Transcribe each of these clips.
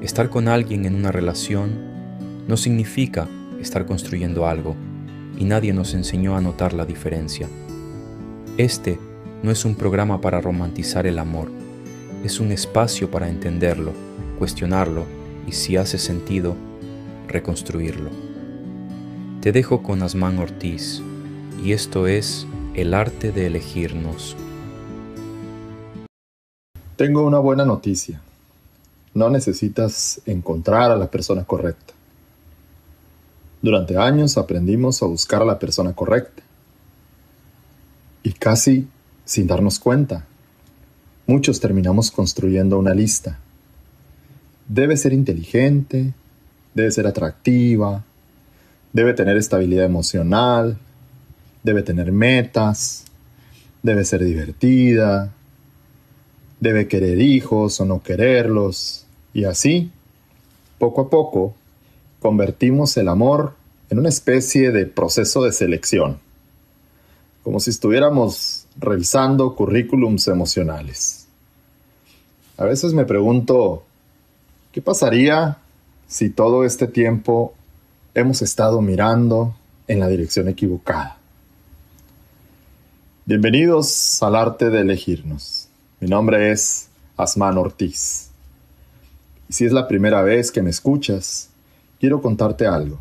Estar con alguien en una relación no significa estar construyendo algo, y nadie nos enseñó a notar la diferencia. Este no es un programa para romantizar el amor, es un espacio para entenderlo, cuestionarlo y, si hace sentido, reconstruirlo. Te dejo con Asmán Ortiz, y esto es El arte de elegirnos. Tengo una buena noticia. No necesitas encontrar a la persona correcta. Durante años aprendimos a buscar a la persona correcta. Y casi sin darnos cuenta, muchos terminamos construyendo una lista. Debe ser inteligente, debe ser atractiva, debe tener estabilidad emocional, debe tener metas, debe ser divertida, debe querer hijos o no quererlos. Y así, poco a poco, convertimos el amor en una especie de proceso de selección, como si estuviéramos revisando currículums emocionales. A veces me pregunto, ¿qué pasaría si todo este tiempo hemos estado mirando en la dirección equivocada? Bienvenidos al arte de elegirnos. Mi nombre es Asmán Ortiz. Y si es la primera vez que me escuchas, quiero contarte algo.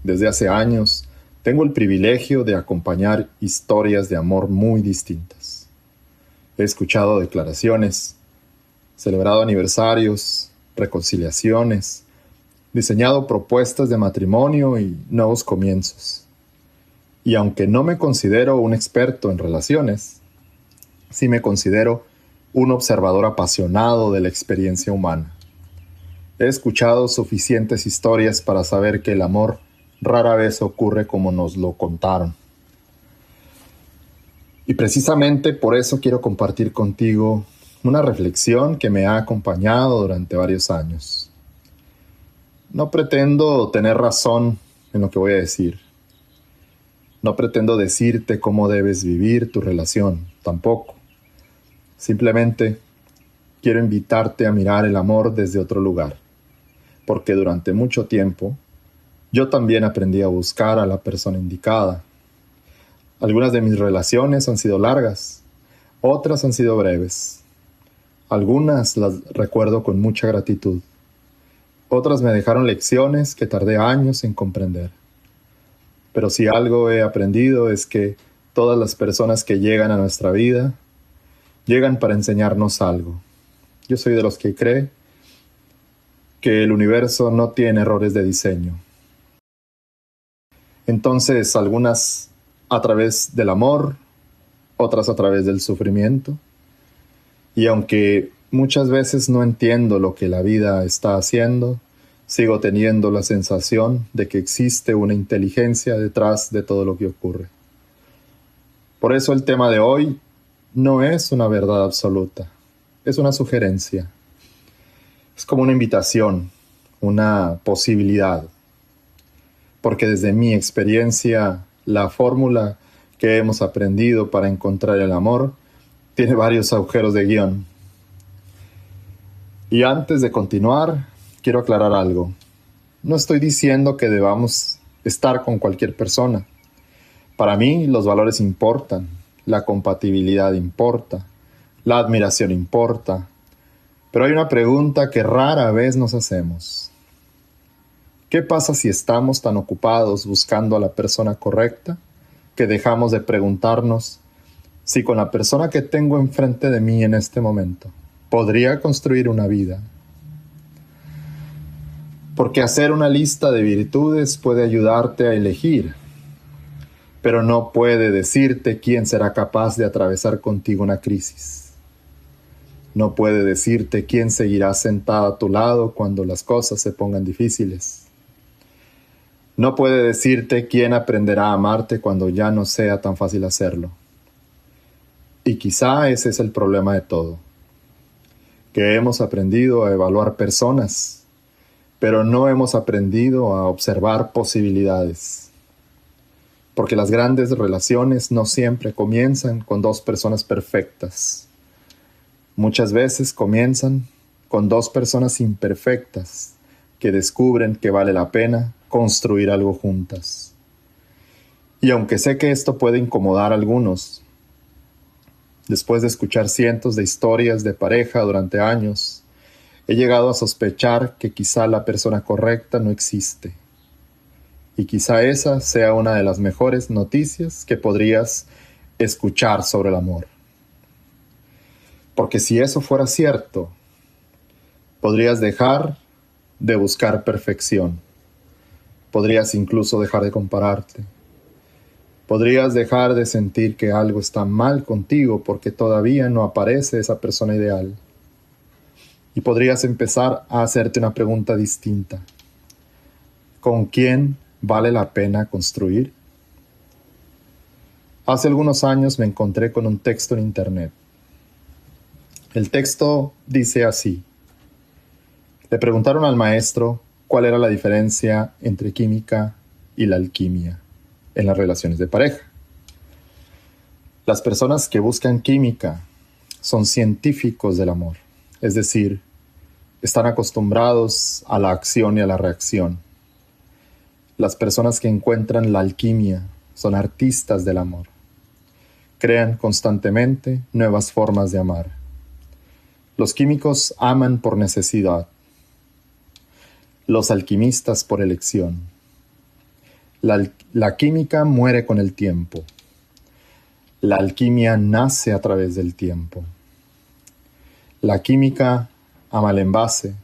Desde hace años tengo el privilegio de acompañar historias de amor muy distintas. He escuchado declaraciones, celebrado aniversarios, reconciliaciones, diseñado propuestas de matrimonio y nuevos comienzos. Y aunque no me considero un experto en relaciones, sí me considero un observador apasionado de la experiencia humana. He escuchado suficientes historias para saber que el amor rara vez ocurre como nos lo contaron. Y precisamente por eso quiero compartir contigo una reflexión que me ha acompañado durante varios años. No pretendo tener razón en lo que voy a decir. No pretendo decirte cómo debes vivir tu relación, tampoco. Simplemente quiero invitarte a mirar el amor desde otro lugar, porque durante mucho tiempo yo también aprendí a buscar a la persona indicada. Algunas de mis relaciones han sido largas, otras han sido breves. Algunas las recuerdo con mucha gratitud. Otras me dejaron lecciones que tardé años en comprender. Pero si algo he aprendido es que todas las personas que llegan a nuestra vida llegan para enseñarnos algo. Yo soy de los que cree que el universo no tiene errores de diseño. Entonces, algunas a través del amor, otras a través del sufrimiento. Y aunque muchas veces no entiendo lo que la vida está haciendo, sigo teniendo la sensación de que existe una inteligencia detrás de todo lo que ocurre. Por eso el tema de hoy no es una verdad absoluta, es una sugerencia. Es como una invitación, una posibilidad. Porque desde mi experiencia, la fórmula que hemos aprendido para encontrar el amor tiene varios agujeros de guión. Y antes de continuar, quiero aclarar algo. No estoy diciendo que debamos estar con cualquier persona. Para mí, los valores importan, la compatibilidad importa, la admiración importa. Pero hay una pregunta que rara vez nos hacemos. ¿Qué pasa si estamos tan ocupados buscando a la persona correcta que dejamos de preguntarnos si con la persona que tengo enfrente de mí en este momento podría construir una vida? Porque hacer una lista de virtudes puede ayudarte a elegir, pero no puede decirte quién será capaz de atravesar contigo una crisis. No puede decirte quién seguirá sentada a tu lado cuando las cosas se pongan difíciles. No puede decirte quién aprenderá a amarte cuando ya no sea tan fácil hacerlo. Y quizá ese es el problema de todo, que hemos aprendido a evaluar personas, pero no hemos aprendido a observar posibilidades. Porque las grandes relaciones no siempre comienzan con dos personas perfectas. Muchas veces comienzan con dos personas imperfectas que descubren que vale la pena construir algo juntas. Y aunque sé que esto puede incomodar a algunos, después de escuchar cientos de historias de pareja durante años, he llegado a sospechar que quizá la persona correcta no existe. Y quizá esa sea una de las mejores noticias que podrías escuchar sobre el amor. Porque si eso fuera cierto, podrías dejar de buscar perfección. Podrías incluso dejar de compararte. Podrías dejar de sentir que algo está mal contigo porque todavía no aparece esa persona ideal. Y podrías empezar a hacerte una pregunta distinta. ¿Con quién vale la pena construir? Hace algunos años me encontré con un texto en internet. El texto dice así. Le preguntaron al maestro cuál era la diferencia entre química y la alquimia en las relaciones de pareja. Las personas que buscan química son científicos del amor, es decir, están acostumbrados a la acción y a la reacción. Las personas que encuentran la alquimia son artistas del amor. Crean constantemente nuevas formas de amar. Los químicos aman por necesidad. Los alquimistas por elección. La química muere con el tiempo. La alquimia nace a través del tiempo. La química ama el envase.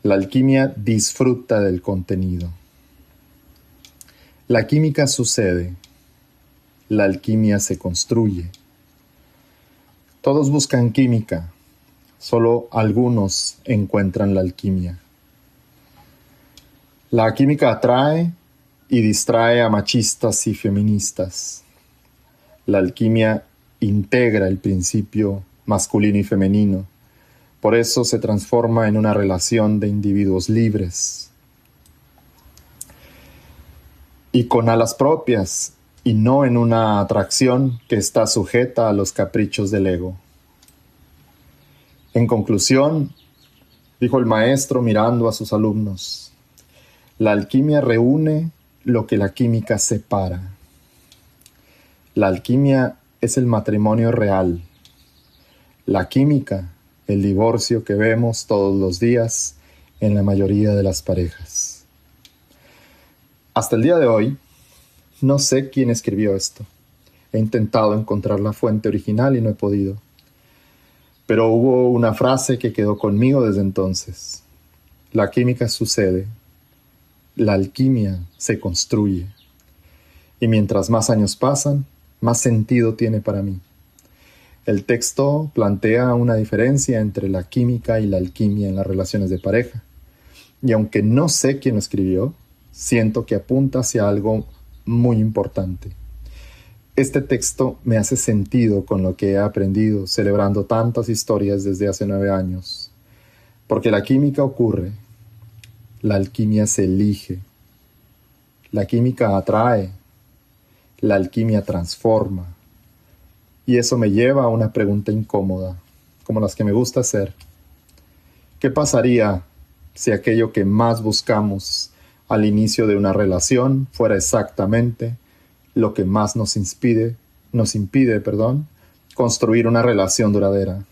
La alquimia disfruta del contenido. La química sucede. La alquimia se construye. Todos buscan química. Solo algunos encuentran la alquimia. La química atrae y distrae a machistas y feministas. La alquimia integra el principio masculino y femenino. Por eso se transforma en una relación de individuos libres y con alas propias, y no en una atracción que está sujeta a los caprichos del ego. En conclusión, dijo el maestro mirando a sus alumnos, la alquimia reúne lo que la química separa. La alquimia es el matrimonio real. La química, el divorcio que vemos todos los días en la mayoría de las parejas. Hasta el día de hoy, no sé quién escribió esto. He intentado encontrar la fuente original y no he podido. Pero hubo una frase que quedó conmigo desde entonces. La química sucede. La alquimia se construye. Y mientras más años pasan, más sentido tiene para mí. El texto plantea una diferencia entre la química y la alquimia en las relaciones de pareja. Y aunque no sé quién lo escribió, siento que apunta hacia algo muy importante. Este texto me hace sentido con lo que he aprendido celebrando tantas historias desde hace 9 años. Porque la química ocurre, la alquimia se elige, la química atrae, la alquimia transforma. Y eso me lleva a una pregunta incómoda, como las que me gusta hacer. ¿Qué pasaría si aquello que más buscamos al inicio de una relación fuera exactamente lo que más nos impide, construir una relación duradera?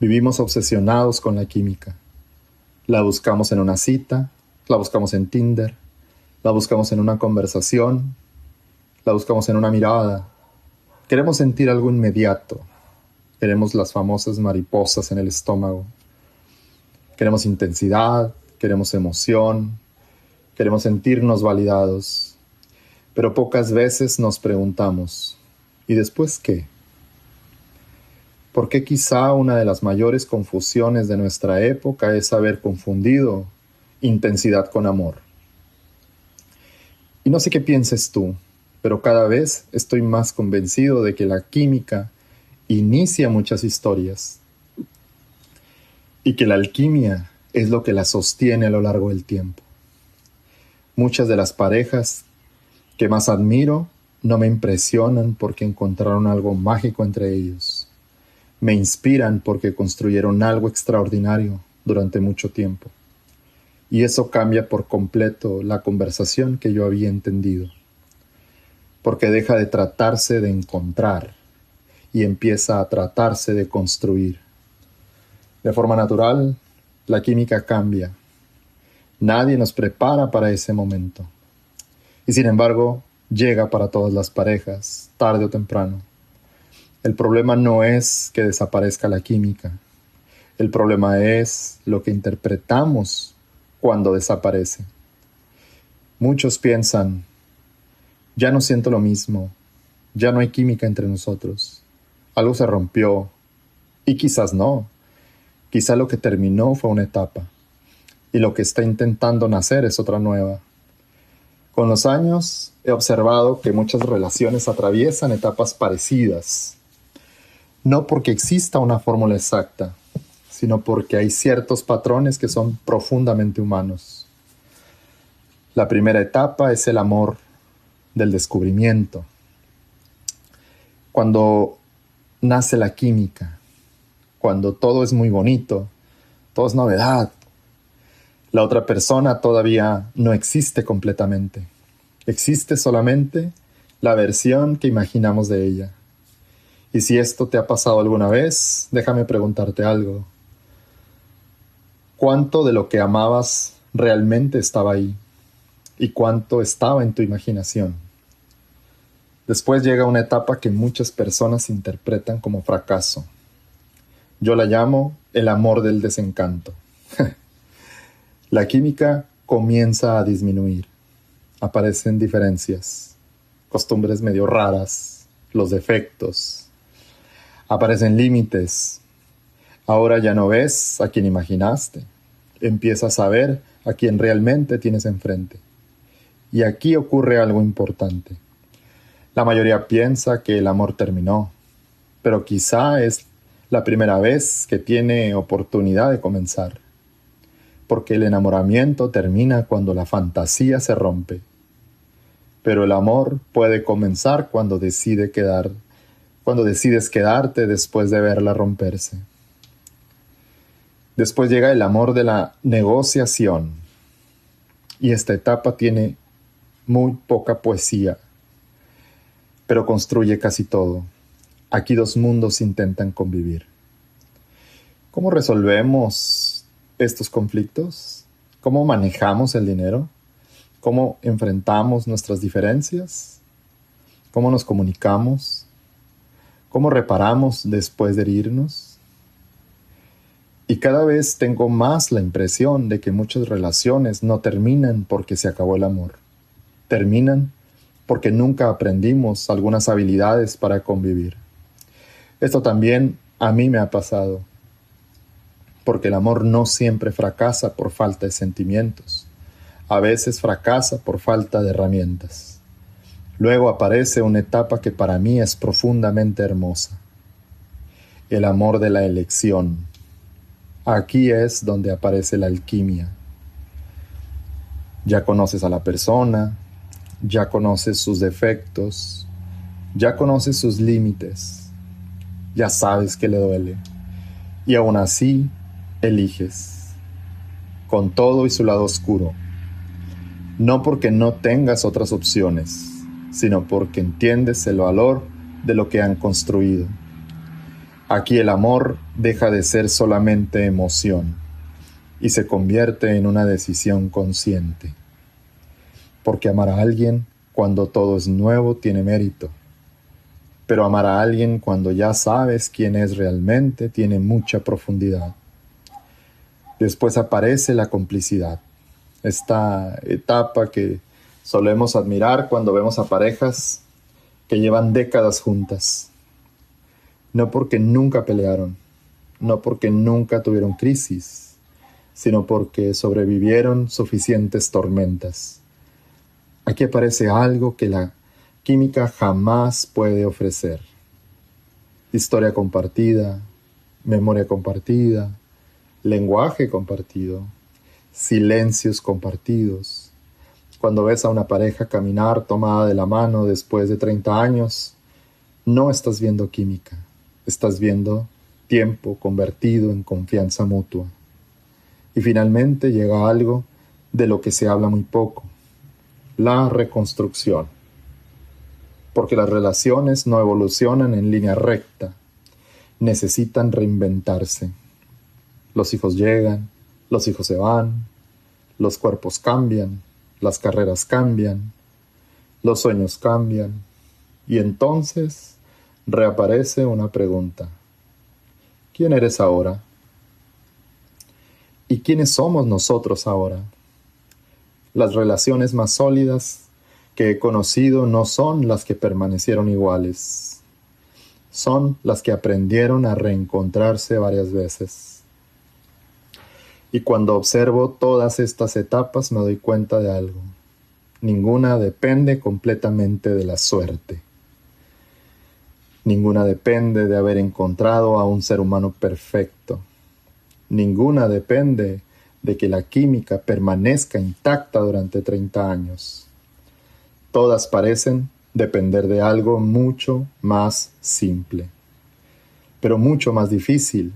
Vivimos obsesionados con la química. La buscamos en una cita, la buscamos en Tinder, la buscamos en una conversación, la buscamos en una mirada. Queremos sentir algo inmediato. Queremos las famosas mariposas en el estómago. Queremos intensidad, queremos emoción, queremos sentirnos validados. Pero pocas veces nos preguntamos, ¿y después qué? ¿Por qué quizá una de las mayores confusiones de nuestra época es haber confundido intensidad con amor? Y no sé qué pienses tú, pero cada vez estoy más convencido de que la química inicia muchas historias y que la alquimia es lo que la sostiene a lo largo del tiempo. Muchas de las parejas que más admiro no me impresionan porque encontraron algo mágico entre ellos. Me inspiran porque construyeron algo extraordinario durante mucho tiempo. Y eso cambia por completo la conversación que yo había entendido. Porque deja de tratarse de encontrar y empieza a tratarse de construir. De forma natural, la química cambia. Nadie nos prepara para ese momento. Y sin embargo, llega para todas las parejas, tarde o temprano. El problema no es que desaparezca la química. El problema es lo que interpretamos cuando desaparece. Muchos piensan, ya no siento lo mismo, ya no hay química entre nosotros, algo se rompió, y quizás no, quizá lo que terminó fue una etapa, y lo que está intentando nacer es otra nueva. Con los años he observado que muchas relaciones atraviesan etapas parecidas, no porque exista una fórmula exacta, sino porque hay ciertos patrones que son profundamente humanos. La primera etapa es el amor del descubrimiento. Cuando nace la química, cuando todo es muy bonito, todo es novedad, la otra persona todavía no existe completamente. Existe solamente la versión que imaginamos de ella. Y si esto te ha pasado alguna vez, déjame preguntarte algo. ¿Cuánto de lo que amabas realmente estaba ahí? ¿Y cuánto estaba en tu imaginación? Después llega una etapa que muchas personas interpretan como fracaso. Yo la llamo el amor del desencanto. La química comienza a disminuir. Aparecen diferencias, costumbres medio raras, los defectos. Aparecen límites. Ahora ya no ves a quien imaginaste. Empiezas a ver a quien realmente tienes enfrente. Y aquí ocurre algo importante. La mayoría piensa que el amor terminó, pero quizá es la primera vez que tiene oportunidad de comenzar. Porque el enamoramiento termina cuando la fantasía se rompe. Pero el amor puede comenzar cuando decides quedarte después de verla romperse. Después llega el amor de la negociación. Y esta etapa tiene muy poca poesía, pero construye casi todo. Aquí dos mundos intentan convivir. ¿Cómo resolvemos estos conflictos? ¿Cómo manejamos el dinero? ¿Cómo enfrentamos nuestras diferencias? ¿Cómo nos comunicamos? ¿Cómo reparamos después de herirnos? Y cada vez tengo más la impresión de que muchas relaciones no terminan porque se acabó el amor. Terminan porque nunca aprendimos algunas habilidades para convivir. Esto también a mí me ha pasado, porque el amor no siempre fracasa por falta de sentimientos. A veces fracasa por falta de herramientas. Luego aparece una etapa que para mí es profundamente hermosa. El amor de la elección. Aquí es donde aparece la alquimia. Ya conoces a la persona, ya conoces sus defectos, ya conoces sus límites, ya sabes que le duele. Y aún así, eliges, con todo y su lado oscuro. No porque no tengas otras opciones, sino porque entiendes el valor de lo que han construido. Aquí el amor deja de ser solamente emoción y se convierte en una decisión consciente. Porque amar a alguien cuando todo es nuevo tiene mérito, pero amar a alguien cuando ya sabes quién es realmente tiene mucha profundidad. Después aparece la complicidad, esta etapa que solemos admirar cuando vemos a parejas que llevan décadas juntas. No porque nunca pelearon, no porque nunca tuvieron crisis, sino porque sobrevivieron suficientes tormentas. Aquí aparece algo que la química jamás puede ofrecer. Historia compartida, memoria compartida, lenguaje compartido, silencios compartidos. Cuando ves a una pareja caminar tomada de la mano después de 30 años, no estás viendo química, estás viendo tiempo convertido en confianza mutua. Y finalmente llega algo de lo que se habla muy poco: la reconstrucción. Porque las relaciones no evolucionan en línea recta, necesitan reinventarse. Los hijos llegan, los hijos se van, los cuerpos cambian, las carreras cambian, los sueños cambian, y entonces reaparece una pregunta: ¿quién eres ahora? ¿Y quiénes somos nosotros ahora? Las relaciones más sólidas que he conocido no son las que permanecieron iguales, son las que aprendieron a reencontrarse varias veces. Y cuando observo todas estas etapas me doy cuenta de algo: ninguna depende completamente de la suerte. Ninguna depende de haber encontrado a un ser humano perfecto. Ninguna depende de que la química permanezca intacta durante 30 años. Todas parecen depender de algo mucho más simple, pero mucho más difícil.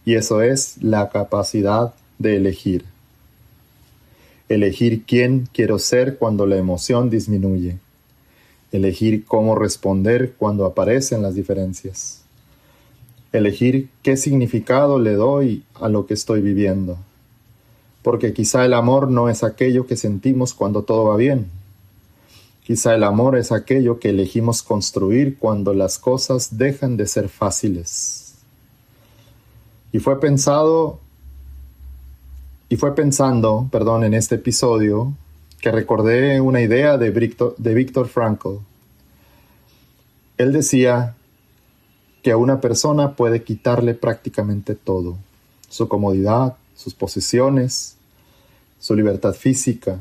Y eso es la capacidad de elegir. Elegir quién quiero ser cuando la emoción disminuye. Elegir cómo responder cuando aparecen las diferencias. Elegir qué significado le doy a lo que estoy viviendo. Porque quizá el amor no es aquello que sentimos cuando todo va bien. Quizá el amor es aquello que elegimos construir cuando las cosas dejan de ser fáciles. Y fue pensando, en este episodio que recordé una idea de Viktor Frankl. Él decía que a una persona puede quitarle prácticamente todo: su comodidad, sus posesiones, su libertad física,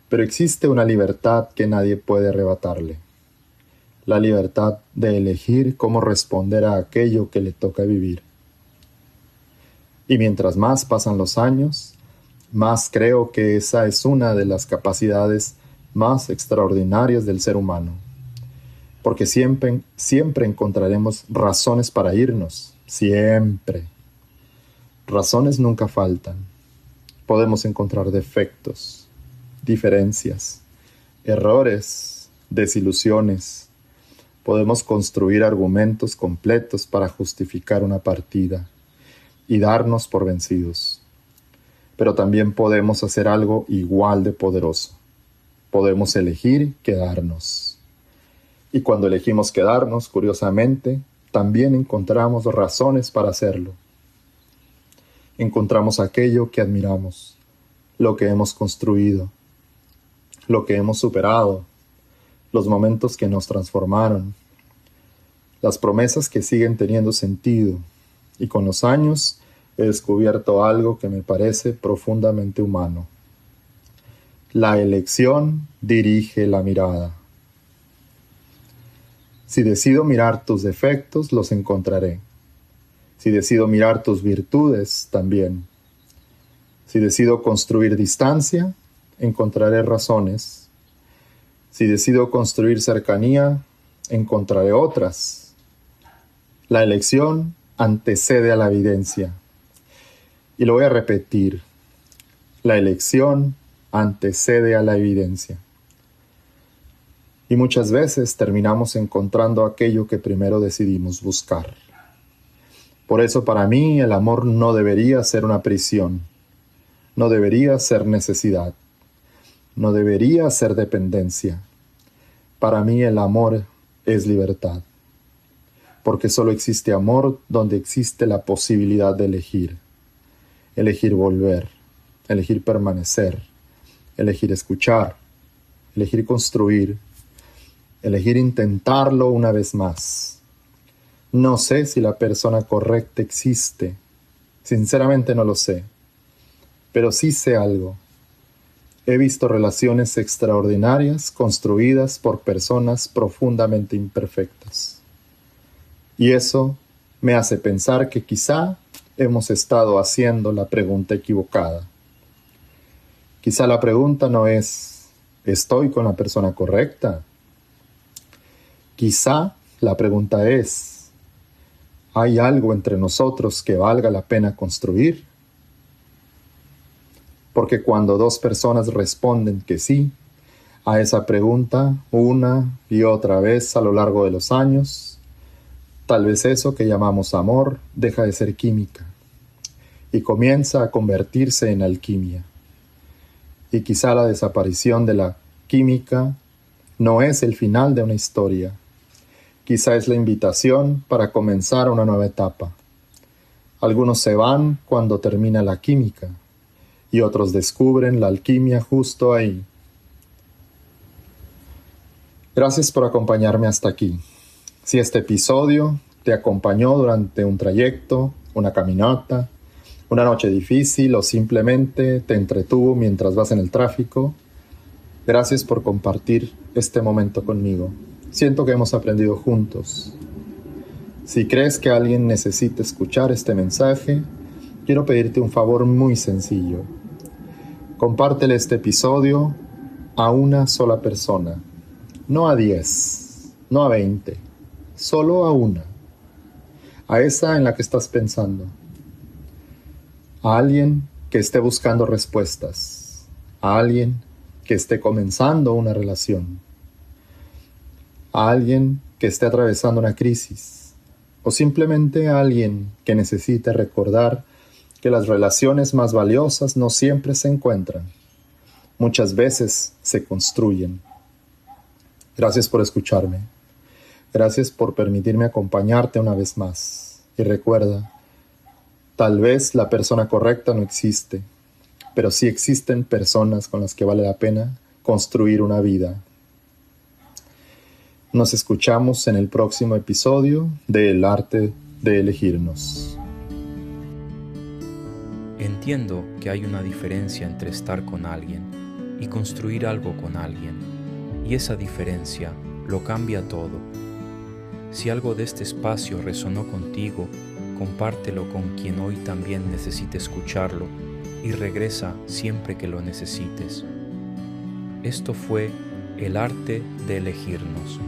pero existe una libertad que nadie puede arrebatarle: la libertad de elegir cómo responder a aquello que le toca vivir. Y mientras más pasan los años, más creo que esa es una de las capacidades más extraordinarias del ser humano. Porque siempre encontraremos razones para irnos, siempre. Razones nunca faltan. Podemos encontrar defectos, diferencias, errores, desilusiones. Podemos construir argumentos completos para justificar una partida y darnos por vencidos. Pero también podemos hacer algo igual de poderoso. Podemos elegir quedarnos. Y cuando elegimos quedarnos, curiosamente, también encontramos razones para hacerlo. Encontramos aquello que admiramos, lo que hemos construido, lo que hemos superado, los momentos que nos transformaron, las promesas que siguen teniendo sentido. Y con los años he descubierto algo que me parece profundamente humano. La elección dirige la mirada. Si decido mirar tus defectos, los encontraré. Si decido mirar tus virtudes, también. Si decido construir distancia, encontraré razones. Si decido construir cercanía, encontraré otras. La elección antecede a la evidencia. Y lo voy a repetir: la elección antecede a la evidencia. Y muchas veces terminamos encontrando aquello que primero decidimos buscar. Por eso para mí el amor no debería ser una prisión, no debería ser necesidad, no debería ser dependencia. Para mí el amor es libertad, porque solo existe amor donde existe la posibilidad de elegir. Elegir volver, elegir permanecer, elegir escuchar, elegir construir, elegir intentarlo una vez más. No sé si la persona correcta existe, sinceramente no lo sé, pero sí sé algo. He visto relaciones extraordinarias construidas por personas profundamente imperfectas. Y eso me hace pensar que quizá hemos estado haciendo la pregunta equivocada. Quizá la pregunta no es: ¿estoy con la persona correcta? Quizá la pregunta es: ¿Hay algo entre nosotros que valga la pena construir? Porque cuando dos personas responden que sí a esa pregunta una y otra vez a lo largo de los años, tal vez eso que llamamos amor deja de ser química y comienza a convertirse en alquimia. Y quizá la desaparición de la química no es el final de una historia. Quizá es la invitación para comenzar una nueva etapa. Algunos se van cuando termina la química y otros descubren la alquimia justo ahí. Gracias por acompañarme hasta aquí. Si este episodio te acompañó durante un trayecto, una caminata, una noche difícil o simplemente te entretuvo mientras vas en el tráfico, gracias por compartir este momento conmigo. Siento que hemos aprendido juntos. Si crees que alguien necesita escuchar este mensaje, quiero pedirte un favor muy sencillo. Compártele este episodio a una sola persona. No a 10, no a 20, solo a una. A esa en la que estás pensando. A alguien que esté buscando respuestas. A alguien que esté comenzando una relación. A alguien que esté atravesando una crisis. O simplemente a alguien que necesite recordar que las relaciones más valiosas no siempre se encuentran. Muchas veces se construyen. Gracias por escucharme. Gracias por permitirme acompañarte una vez más. Y recuerda, tal vez la persona correcta no existe, pero sí existen personas con las que vale la pena construir una vida. Nos escuchamos en el próximo episodio de El arte de elegirnos. Entiendo que hay una diferencia entre estar con alguien y construir algo con alguien, y esa diferencia lo cambia todo. Si algo de este espacio resonó contigo, compártelo con quien hoy también necesite escucharlo y regresa siempre que lo necesites. Esto fue El arte de elegirnos.